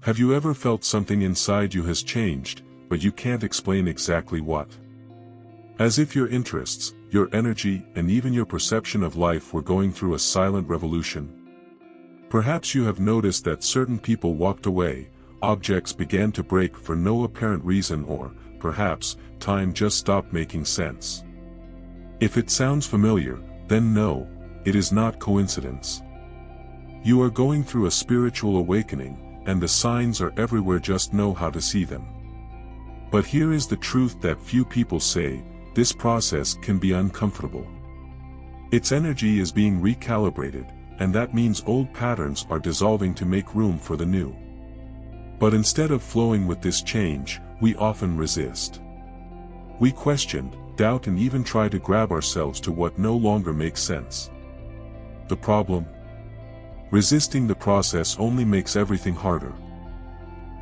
Have you ever felt something inside you has changed, but you can't explain exactly what? As if your interests, your energy, and even your perception of life were going through a silent revolution. Perhaps you have noticed that certain people walked away, objects began to break for no apparent reason, or, perhaps, time just stopped making sense. If it sounds familiar, then no, it is not coincidence. You are going through a spiritual awakening, and the signs are everywhere, just know how to see them. But here is the truth that few people say: this process can be uncomfortable. Its energy is being recalibrated, and that means old patterns are dissolving to make room for the new. But instead of flowing with this change, we often resist. We question, doubt, and even try to grab ourselves to what no longer makes sense. The problem? Resisting the process only makes everything harder.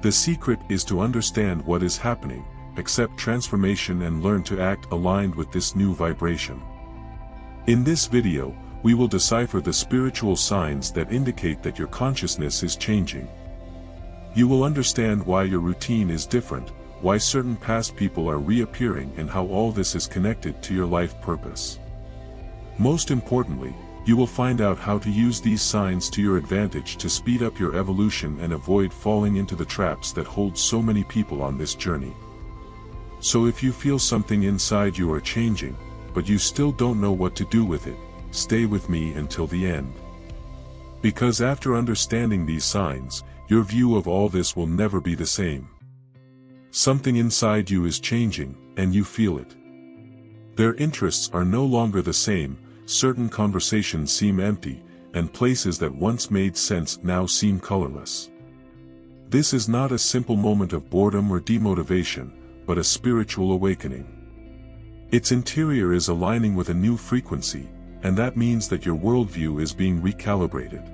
The secret is to understand what is happening, accept transformation, and learn to act aligned with this new vibration. In this video, we will decipher the spiritual signs that indicate that your consciousness is changing. You will understand why your routine is different, why certain past people are reappearing, and how all this is connected to your life purpose. Most importantly, you will find out how to use these signs to your advantage to speed up your evolution and avoid falling into the traps that hold so many people on this journey. So if you feel something inside you are changing, but you still don't know what to do with it, stay with me until the end. Because after understanding these signs, your view of all this will never be the same. Something inside you is changing, and you feel it. Their interests are no longer the same. Certain conversations seem empty, and places that once made sense now seem colorless. This is not a simple moment of boredom or demotivation, but a spiritual awakening. Its interior is aligning with a new frequency, and that means that your worldview is being recalibrated.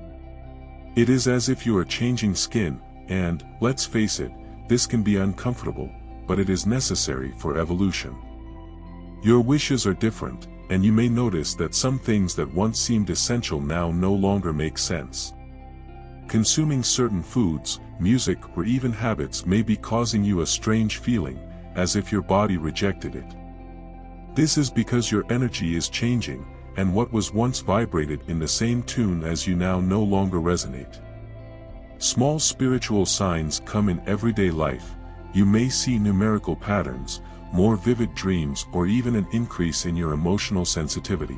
It is as if you are changing skin, and, let's face it, this can be uncomfortable, but it is necessary for evolution. Your wishes are different, and you may notice that some things that once seemed essential now no longer make sense. Consuming certain foods, music, or even habits may be causing you a strange feeling, as if your body rejected it. This is because your energy is changing, and what was once vibrated in the same tune as you now no longer resonate. Small spiritual signs come in everyday life. You may see numerical patterns, more vivid dreams, or even an increase in your emotional sensitivity.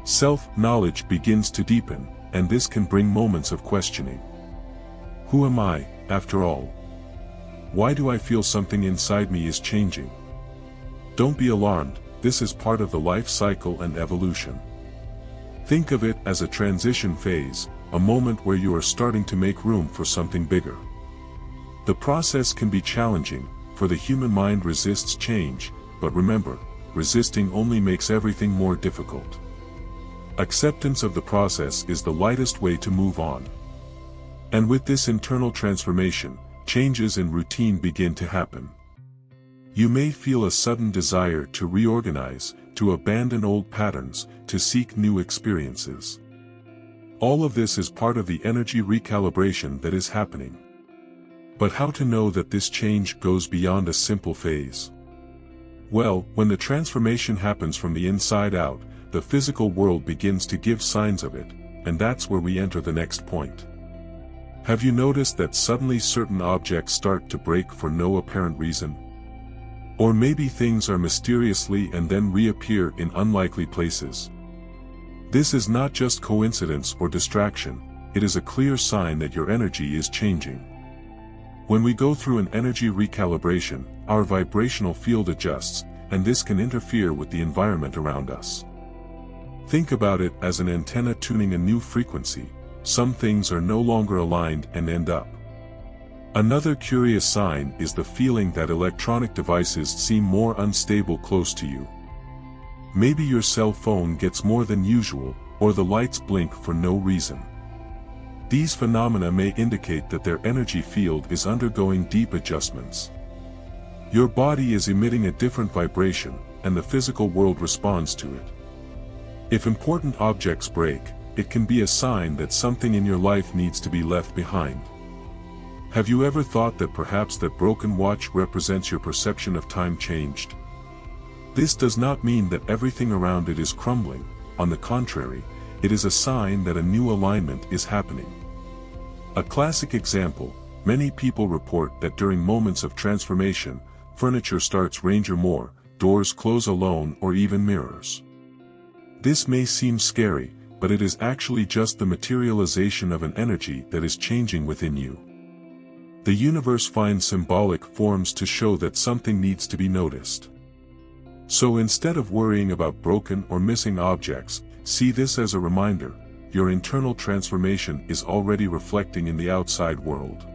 Self-knowledge begins to deepen, and this can bring moments of questioning. Who am I, after all? Why do I feel something inside me is changing? Don't be alarmed, this is part of the life cycle and evolution. Think of it as a transition phase, a moment where you are starting to make room for something bigger. The process can be challenging, for the human mind resists change, but remember, resisting only makes everything more difficult. Acceptance of the process is the lightest way to move on. And with this internal transformation, changes in routine begin to happen. You may feel a sudden desire to reorganize, to abandon old patterns, to seek new experiences. All of this is part of the energy recalibration that is happening. But how to know that this change goes beyond a simple phase? Well, when the transformation happens from the inside out, the physical world begins to give signs of it, and that's where we enter the next point. Have you noticed that suddenly certain objects start to break for no apparent reason? Or maybe things are mysteriously and then reappear in unlikely places. This is not just coincidence or distraction, it is a clear sign that your energy is changing. When we go through an energy recalibration, our vibrational field adjusts, and this can interfere with the environment around us. Think about it as an antenna tuning a new frequency. Some things are no longer aligned and end up. Another curious sign is the feeling that electronic devices seem more unstable close to you. Maybe your cell phone gets more than usual, or the lights blink for no reason. These phenomena may indicate that their energy field is undergoing deep adjustments. Your body is emitting a different vibration, and the physical world responds to it. If important objects break, it can be a sign that something in your life needs to be left behind. Have you ever thought that perhaps that broken watch represents your perception of time changed? This does not mean that everything around it is crumbling. On the contrary, it is a sign that a new alignment is happening. A classic example, many people report that during moments of transformation, furniture starts ranger more, doors close alone, or even mirrors. This may seem scary, but it is actually just the materialization of an energy that is changing within you. The universe finds symbolic forms to show that something needs to be noticed. So instead of worrying about broken or missing objects, see this as a reminder: your internal transformation is already reflecting in the outside world.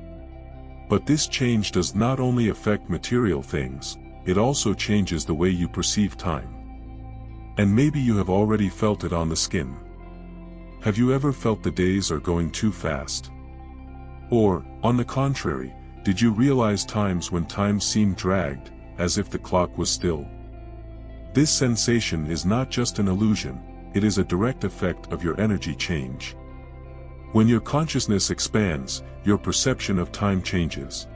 But this change does not only affect material things, it also changes the way you perceive time. And maybe you have already felt it on the skin. Have you ever felt the days are going too fast? Or, on the contrary, did you realize times when time seemed dragged, as if the clock was still? This sensation is not just an illusion, it is a direct effect of your energy change. When your consciousness expands, your perception of time changes.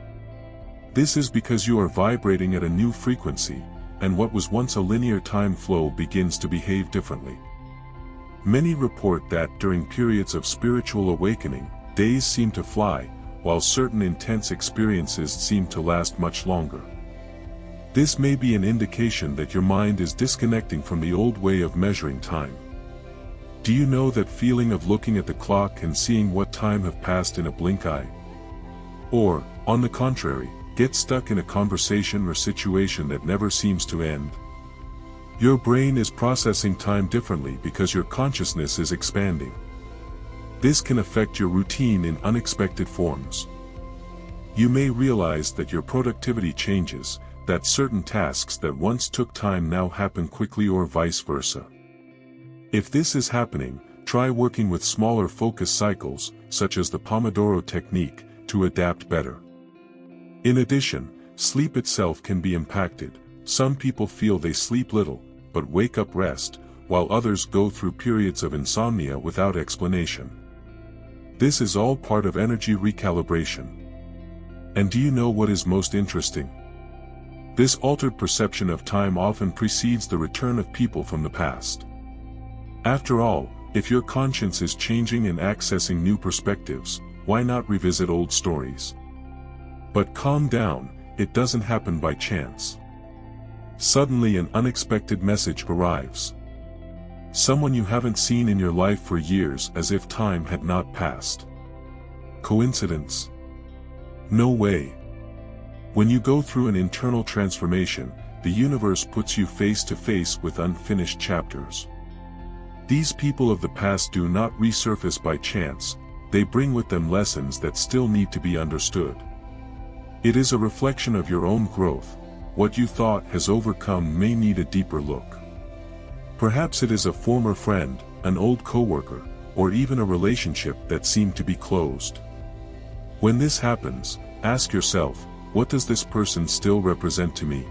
This is because you are vibrating at a new frequency, and what was once a linear time flow begins to behave differently. Many report that during periods of spiritual awakening, days seem to fly, while certain intense experiences seem to last much longer. This may be an indication that your mind is disconnecting from the old way of measuring time. Do you know that feeling of looking at the clock and seeing what time have passed in a blink eye? Or, on the contrary, get stuck in a conversation or situation that never seems to end? Your brain is processing time differently because your consciousness is expanding. This can affect your routine in unexpected forms. You may realize that your productivity changes, that certain tasks that once took time now happen quickly, or vice versa. If this is happening, try working with smaller focus cycles, such as the Pomodoro technique, to adapt better. In addition, sleep itself can be impacted. Some people feel they sleep little, but wake up rest, while others go through periods of insomnia without explanation. This is all part of energy recalibration. And do you know what is most interesting? This altered perception of time often precedes the return of people from the past. After all, if your conscience is changing and accessing new perspectives, why not revisit old stories? But calm down, it doesn't happen by chance. Suddenly an unexpected message arrives. Someone you haven't seen in your life for years, as if time had not passed. Coincidence? No way. When you go through an internal transformation, the universe puts you face to face with unfinished chapters. These people of the past do not resurface by chance, they bring with them lessons that still need to be understood. It is a reflection of your own growth. What you thought has overcome may need a deeper look. Perhaps it is a former friend, an old coworker, or even a relationship that seemed to be closed. When this happens, ask yourself, what does this person still represent to me?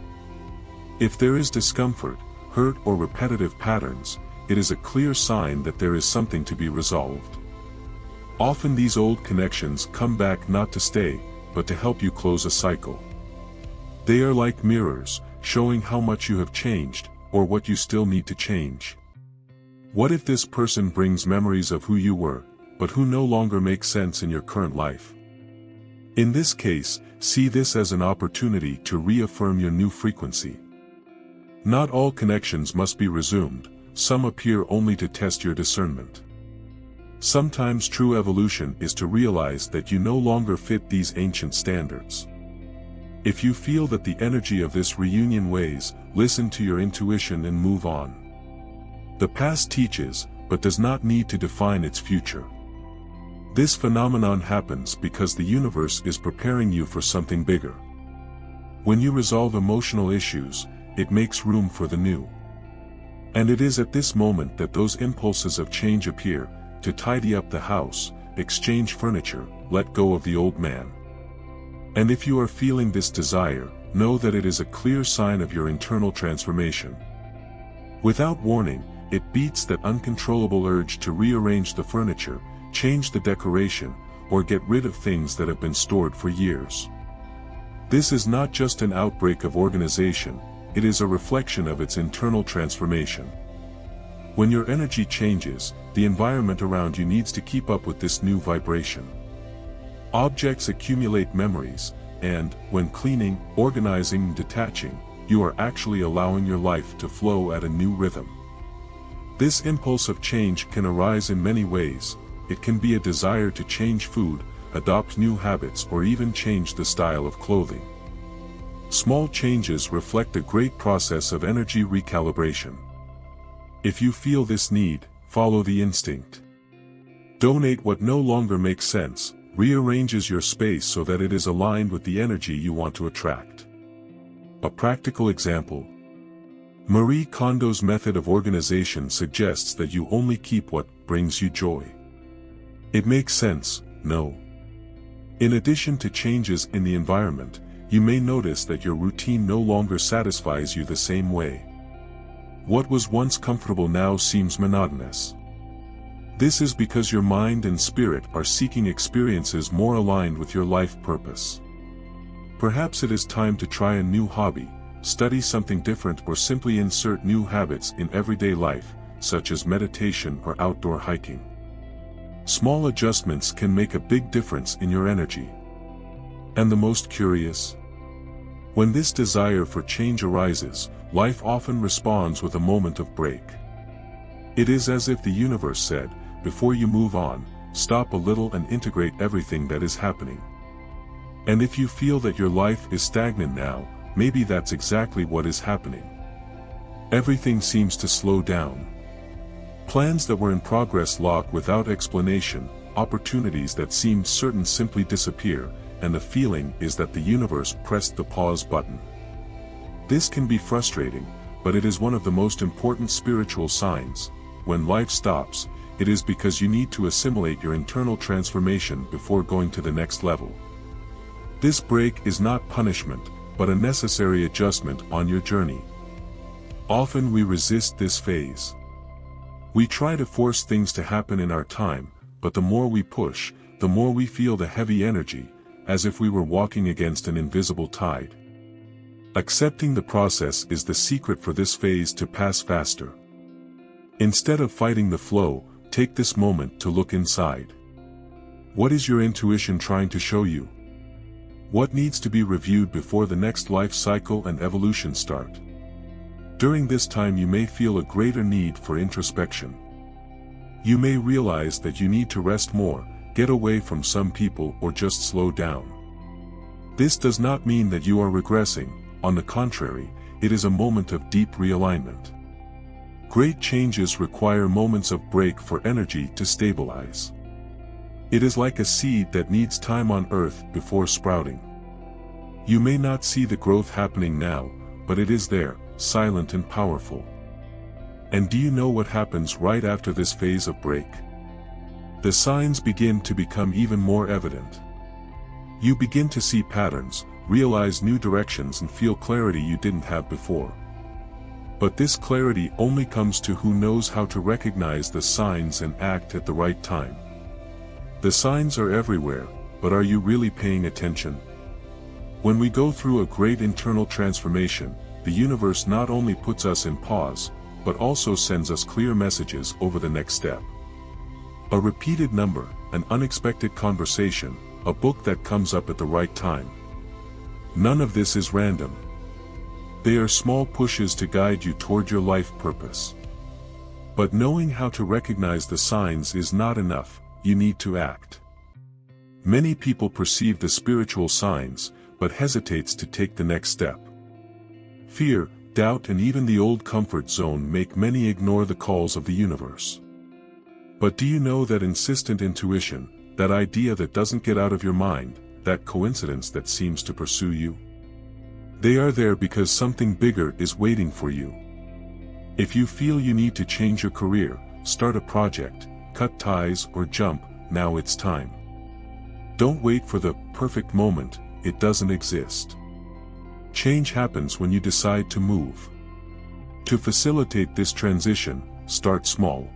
If there is discomfort, hurt, or repetitive patterns, it is a clear sign that there is something to be resolved. Often these old connections come back not to stay, but to help you close a cycle. They are like mirrors, showing how much you have changed, or what you still need to change. What if this person brings memories of who you were, but who no longer make sense in your current life? In this case, see this as an opportunity to reaffirm your new frequency. Not all connections must be resumed, some appear only to test your discernment. Sometimes true evolution is to realize that you no longer fit these ancient standards. If you feel that the energy of this reunion weighs, listen to your intuition and move on. The past teaches, but does not need to define its future. This phenomenon happens because the universe is preparing you for something bigger. When you resolve emotional issues, it makes room for the new. And it is at this moment that those impulses of change appear, to tidy up the house, exchange furniture, let go of the old man. And if you are feeling this desire, know that it is a clear sign of your internal transformation. Without warning, it beats that uncontrollable urge to rearrange the furniture, change the decoration, or get rid of things that have been stored for years. This is not just an outbreak of organization, it is a reflection of its internal transformation. When your energy changes, the environment around you needs to keep up with this new vibration. Objects accumulate memories, and, when cleaning, organizing, and detaching, you are actually allowing your life to flow at a new rhythm. This impulse of change can arise in many ways. It can be a desire to change food, adopt new habits, or even change the style of clothing. Small changes reflect a great process of energy recalibration. If you feel this need, follow the instinct. Donate what no longer makes sense, rearranges your space so that it is aligned with the energy you want to attract. A practical example. Marie Kondo's method of organization suggests that you only keep what brings you joy. It makes sense, no? In addition to changes in the environment, you may notice that your routine no longer satisfies you the same way. What was once comfortable now seems monotonous. This is because your mind and spirit are seeking experiences more aligned with your life purpose. Perhaps it is time to try a new hobby, study something different, or simply insert new habits in everyday life, such as meditation or outdoor hiking. Small adjustments can make a big difference in your energy. And the most curious? When this desire for change arises, life often responds with a moment of break. It is as if the universe said, before you move on, stop a little and integrate everything that is happening. And if you feel that your life is stagnant now, maybe that's exactly what is happening. Everything seems to slow down. Plans that were in progress lock without explanation, opportunities that seemed certain simply disappear, and the feeling is that the universe pressed the pause button. This can be frustrating, but it is one of the most important spiritual signs. When life stops, it is because you need to assimilate your internal transformation before going to the next level. This break is not punishment, but a necessary adjustment on your journey. Often we resist this phase. We try to force things to happen in our time, but the more we push, the more we feel the heavy energy, as if we were walking against an invisible tide. Accepting the process is the secret for this phase to pass faster. Instead of fighting the flow, take this moment to look inside. What is your intuition trying to show you? What needs to be reviewed before the next life cycle and evolution start? During this time you may feel a greater need for introspection. You may realize that you need to rest more, get away from some people, or just slow down. This does not mean that you are regressing, on the contrary, it is a moment of deep realignment. Great changes require moments of break for energy to stabilize. It is like a seed that needs time on earth before sprouting. You may not see the growth happening now, but it is there, silent and powerful. And do you know what happens right after this phase of break? The signs begin to become even more evident. You begin to see patterns, realize new directions, and feel clarity you didn't have before. But this clarity only comes to who knows how to recognize the signs and act at the right time. The signs are everywhere, but are you really paying attention? When we go through a great internal transformation, the universe not only puts us in pause, but also sends us clear messages over the next step. A repeated number, an unexpected conversation, a book that comes up at the right time. None of this is random. They are small pushes to guide you toward your life purpose. But knowing how to recognize the signs is not enough, you need to act. Many people perceive the spiritual signs, but hesitates to take the next step. Fear, doubt, and even the old comfort zone make many ignore the calls of the universe. But do you know that insistent intuition, that idea that doesn't get out of your mind, that coincidence that seems to pursue you? They are there because something bigger is waiting for you. If you feel you need to change your career, start a project, cut ties, or jump, now it's time. Don't wait for the perfect moment, it doesn't exist. Change happens when you decide to move. To facilitate this transition, start small.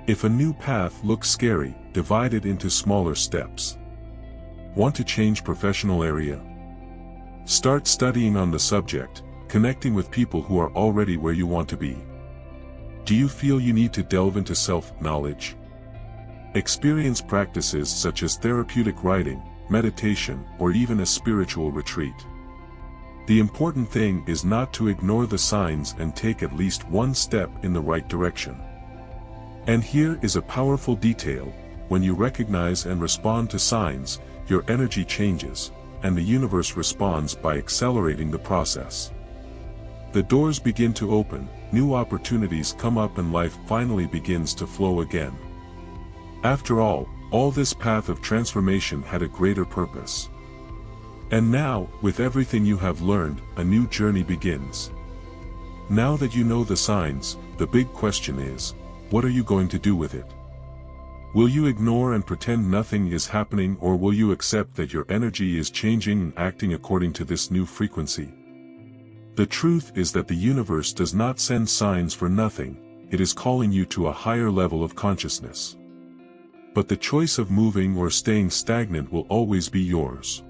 If a new path looks scary, divide it into smaller steps. Want to change professional area? Start studying on the subject, connecting with people who are already where you want to be. Do you feel you need to delve into self-knowledge? Experience practices such as therapeutic writing, meditation, or even a spiritual retreat. The important thing is not to ignore the signs and take at least one step in the right direction. And here is a powerful detail: when you recognize and respond to signs, your energy changes, and the universe responds by accelerating the process. The doors begin to open, new opportunities come up, and life finally begins to flow again. After all this path of transformation had a greater purpose. And now, with everything you have learned, a new journey begins. Now that you know the signs, the big question is, what are you going to do with it? Will you ignore and pretend nothing is happening, or will you accept that your energy is changing and acting according to this new frequency? The truth is that the universe does not send signs for nothing, it is calling you to a higher level of consciousness. But the choice of moving or staying stagnant will always be yours.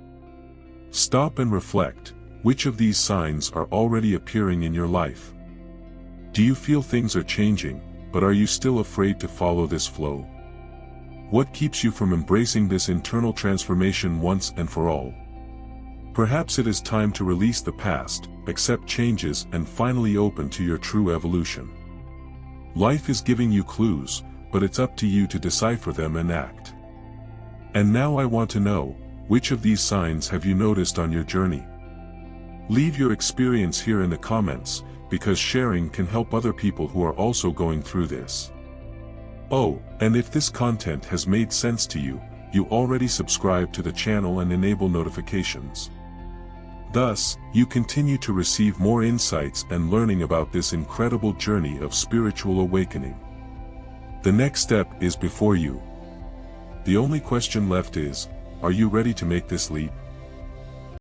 Stop and reflect: which of these signs are already appearing in your life? Do you feel things are changing, but are you still afraid to follow this flow? What keeps you from embracing this internal transformation once and for all? Perhaps it is time to release the past, accept changes, and finally open to your true evolution. Life is giving you clues, but it's up to you to decipher them and act. And now I want to know, which of these signs have you noticed on your journey? Leave your experience here in the comments, because sharing can help other people who are also going through this. Oh, and if this content has made sense to you, you already subscribe to the channel and enable notifications. Thus, you continue to receive more insights and learning about this incredible journey of spiritual awakening. The next step is before you. The only question left is, are you ready to make this leap?